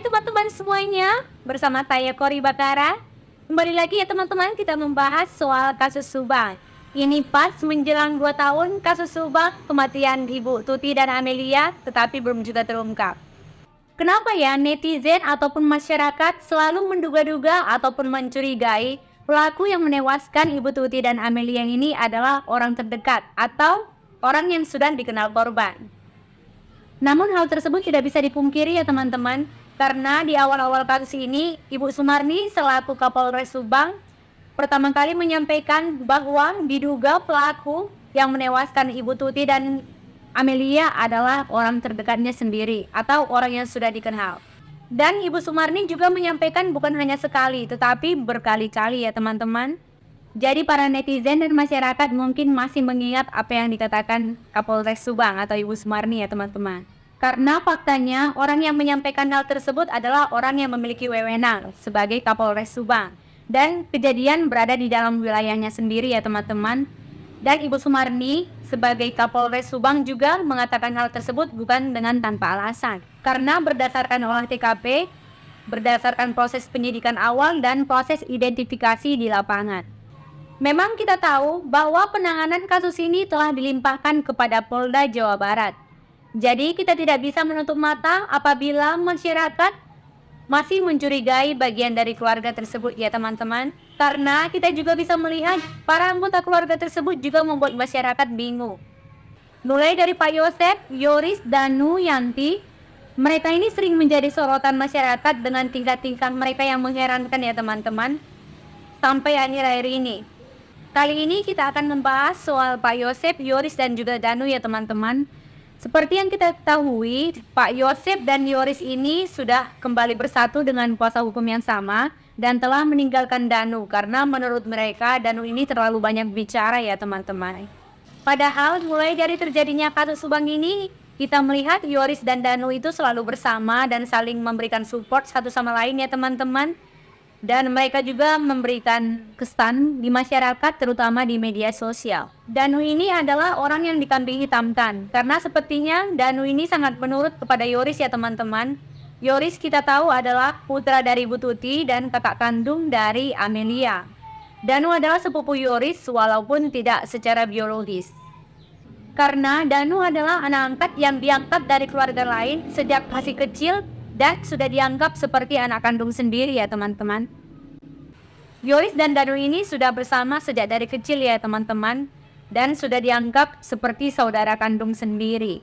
teman-teman semuanya, bersama saya Kori Bakara. Kembali lagi ya teman-teman, kita membahas soal kasus Subang. Ini pas menjelang 2 tahun kasus Subang kematian Ibu Tuti dan Amelia, tetapi belum juga terungkap. Kenapa ya netizen ataupun masyarakat selalu menduga-duga ataupun mencurigai pelaku yang menewaskan Ibu Tuti dan Amelia ini adalah orang terdekat atau orang yang sudah dikenal korban? Namun hal tersebut tidak bisa dipungkiri ya teman-teman, karena di awal-awal kasus ini, Ibu Sumarni selaku Kapolres Subang pertama kali menyampaikan bahwa diduga pelaku yang menewaskan Ibu Tuti dan Amelia adalah orang terdekatnya sendiri atau orang yang sudah dikenal. Dan Ibu Sumarni juga menyampaikan bukan hanya sekali, tetapi berkali-kali ya teman-teman. Jadi para netizen dan masyarakat mungkin masih mengingat apa yang dikatakan Kapolres Subang atau Ibu Sumarni ya teman-teman. Karena faktanya orang yang menyampaikan hal tersebut adalah orang yang memiliki wewenang sebagai Kapolres Subang. Dan kejadian berada di dalam wilayahnya sendiri ya teman-teman. Dan Ibu Sumarni sebagai Kapolres Subang juga mengatakan hal tersebut bukan dengan tanpa alasan. Karena berdasarkan olah TKP, berdasarkan proses penyidikan awal dan proses identifikasi di lapangan. Memang kita tahu bahwa penanganan kasus ini telah dilimpahkan kepada Polda Jawa Barat. Jadi kita tidak bisa menutup mata apabila masyarakat masih mencurigai bagian dari keluarga tersebut ya teman-teman. Karena kita juga bisa melihat para anggota keluarga tersebut juga membuat masyarakat bingung. Mulai dari Pak Yosep, Yoris, Danu, Yanti, mereka ini sering menjadi sorotan masyarakat dengan tingkah-tingkah mereka yang mengherankan ya teman-teman. Sampai akhir-akhir ini. Kali ini kita akan membahas soal Pak Yosep, Yoris, dan juga Danu ya teman-teman. Seperti yang kita ketahui, Pak Yosep dan Yoris ini sudah kembali bersatu dengan kuasa hukum yang sama dan telah meninggalkan Danu karena menurut mereka Danu ini terlalu banyak bicara ya teman-teman. Padahal mulai dari terjadinya kasus Subang ini, kita melihat Yoris dan Danu itu selalu bersama dan saling memberikan support satu sama lain ya teman-teman. Dan mereka juga memberikan kesan di masyarakat terutama di media sosial. Danu ini adalah orang yang dikambing hitamkan karena sepertinya Danu ini sangat menurut kepada Yoris ya teman-teman. Yoris kita tahu adalah putra dari Bu Tuti dan kakak kandung dari Amelia. Danu adalah sepupu Yoris walaupun tidak secara biologis. Karena Danu adalah anak angkat yang diangkat dari keluarga lain sejak masih kecil dan sudah dianggap seperti anak kandung sendiri ya teman-teman. Yoris dan Danu ini sudah bersama sejak dari kecil ya teman-teman. Dan sudah dianggap seperti saudara kandung sendiri.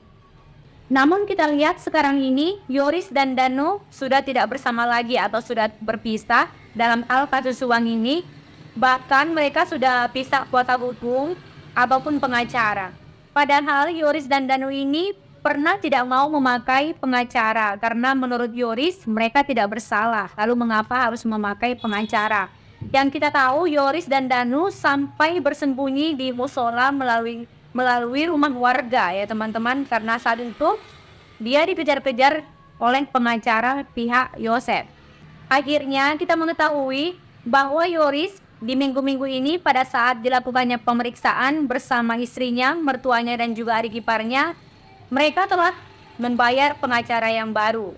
Namun kita lihat sekarang ini Yoris dan Danu sudah tidak bersama lagi atau sudah berpisah dalam hal kasus Subang ini. Bahkan mereka sudah pisah kuasa hukum ataupun pengacara. Padahal Yoris dan Danu ini pernah tidak mau memakai pengacara karena menurut Yoris mereka tidak bersalah. Lalu mengapa harus memakai pengacara? Yang kita tahu Yoris dan Danu sampai bersembunyi di musola melalui rumah warga ya teman-teman. Karena saat itu dia dikejar-kejar oleh pengacara pihak Yosep. Akhirnya kita mengetahui bahwa Yoris di minggu-minggu ini pada saat dilakukannya pemeriksaan bersama istrinya, mertuanya dan juga adik iparnya, mereka telah membayar pengacara yang baru.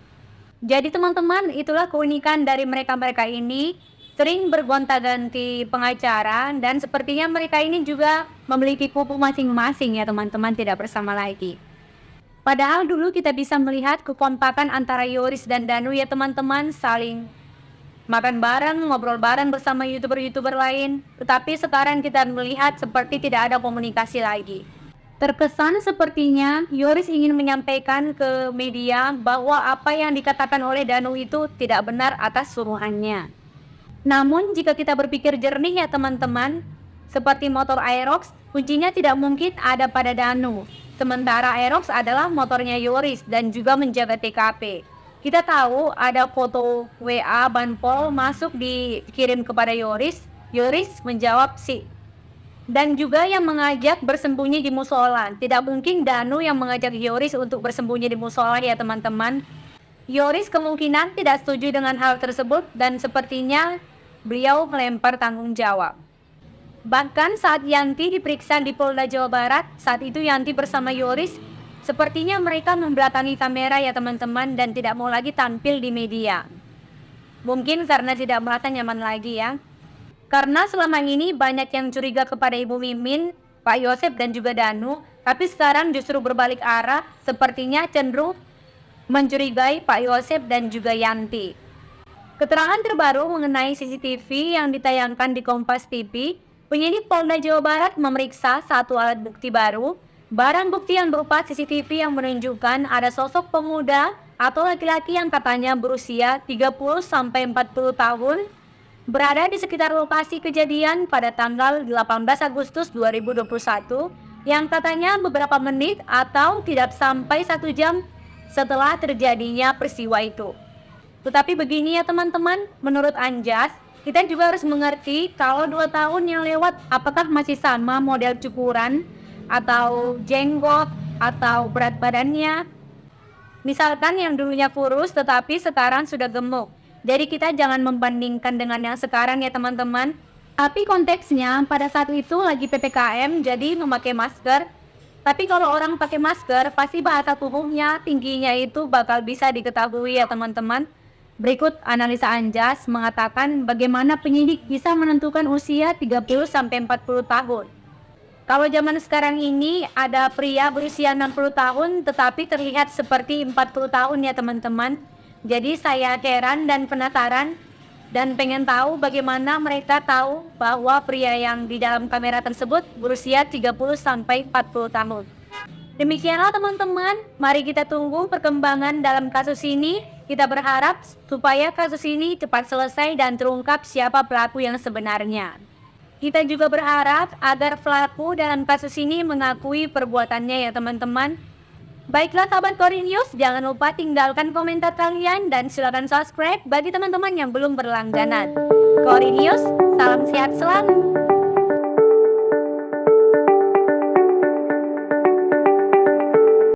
Jadi teman-teman, itulah keunikan dari mereka-mereka ini, sering bergonta-ganti pengacara dan sepertinya mereka ini juga memiliki kubu masing-masing ya teman-teman, tidak bersama lagi. Padahal dulu kita bisa melihat kekompakan antara Yoris dan Danu ya teman-teman, saling makan bareng, ngobrol bareng bersama YouTuber-YouTuber lain. Tetapi sekarang kita melihat seperti tidak ada komunikasi lagi. Terkesan sepertinya Yoris ingin menyampaikan ke media bahwa apa yang dikatakan oleh Danu itu tidak benar atas suruhannya. Namun jika kita berpikir jernih ya teman-teman, seperti motor Aerox, kuncinya tidak mungkin ada pada Danu. Sementara Aerox adalah motornya Yoris dan juga menjaga TKP. Kita tahu ada foto WA Banpol masuk dikirim kepada Yoris. Yoris menjawab si. Dan juga yang mengajak bersembunyi di musola. Tidak mungkin Danu yang mengajak Yoris untuk bersembunyi di musola ya teman-teman. Yoris kemungkinan tidak setuju dengan hal tersebut dan sepertinya beliau melempar tanggung jawab. Bahkan saat Yanti diperiksa di Polda Jawa Barat, saat itu Yanti bersama Yoris Sepertinya mereka membelakangi kamera ya teman-teman dan tidak mau lagi tampil di media. Mungkin karena tidak merasa nyaman lagi ya. Karena selama ini banyak yang curiga kepada Ibu Mimin, Pak Yosep dan juga Danu, tapi sekarang justru berbalik arah, sepertinya cenderung mencurigai Pak Yosep dan juga Yanti. Keterangan terbaru mengenai CCTV yang ditayangkan di Kompas TV, penyidik Polda Jawa Barat memeriksa satu alat bukti baru, barang bukti yang berupa CCTV yang menunjukkan ada sosok pemuda atau laki-laki yang katanya berusia 30-40 tahun, berada di sekitar lokasi kejadian pada tanggal 18 Agustus 2021 yang katanya beberapa menit atau tidak sampai 1 jam setelah terjadinya peristiwa itu. Tetapi begini ya teman-teman, menurut Anjas, kita juga harus mengerti kalau 2 tahun yang lewat apakah masih sama model cukuran atau jenggot atau berat badannya. Misalkan yang dulunya kurus tetapi sekarang sudah gemuk. Jadi kita jangan membandingkan dengan yang sekarang ya teman-teman. Tapi konteksnya pada saat itu lagi PPKM jadi memakai masker. Tapi kalau orang pakai masker pasti bahasa tubuhnya tingginya itu bakal bisa diketahui ya teman-teman. Berikut analisa Anjas mengatakan bagaimana penyidik bisa menentukan usia 30-40 tahun. Kalau zaman sekarang ini ada pria berusia 60 tahun tetapi terlihat seperti 40 tahun ya teman-teman. Jadi saya heran dan penasaran dan pengen tahu bagaimana mereka tahu bahwa pria yang di dalam kamera tersebut berusia 30-40 tahun. Demikianlah teman-teman, mari kita tunggu perkembangan dalam kasus ini. Kita berharap supaya kasus ini cepat selesai dan terungkap siapa pelaku yang sebenarnya. Kita juga berharap agar pelaku dalam kasus ini mengakui perbuatannya ya teman-teman. Baiklah sahabat Kori News, jangan lupa tinggalkan komentar kalian dan silakan subscribe bagi teman-teman yang belum berlangganan. Kori News, salam sehat selalu.